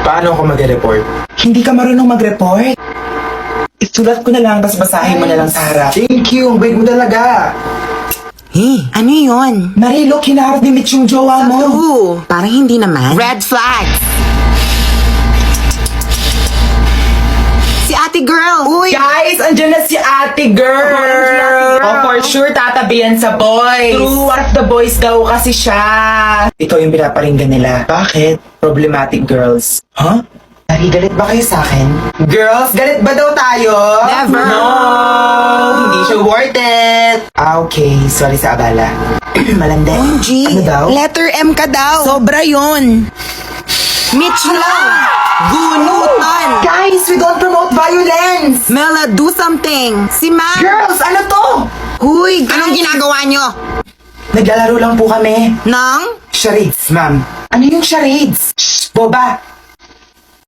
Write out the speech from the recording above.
Paano ako mag-report? Hindi ka marunong mag-report? Isulat ko na lang, tapos basahin mo na lang sa harap. Thank you, bait mo talaga. Ano yun? Marilo, kinaharap ni Mitch yung jowa mo. Parang hindi naman. Red flag! Si ate girl! Uy! Guys, andyan na si ate girl! Oh, for sure, tatabihan sa boys. True, one of the boys daw kasi siya. Ito yung pinaparinggan nila. Bakit? Problematic girls. Huh? Ari, galit ba kayo sa akin? Girls, galit ba daw tayo? Never. No! Hindi siya worth it. Okay, sorry sa abala. Malande. OMG! Ano daw? Letter M ka daw! Sobra yun! Mitch lang! Gunutan! Guys, we don't promote violence! Mela, do something! Si Ma! Girls, ano to? Huy! Anong ginagawa nyo? Naglalaro lang po kami. Nang? Charades, ma'am. Ano yung charades? Shh, boba!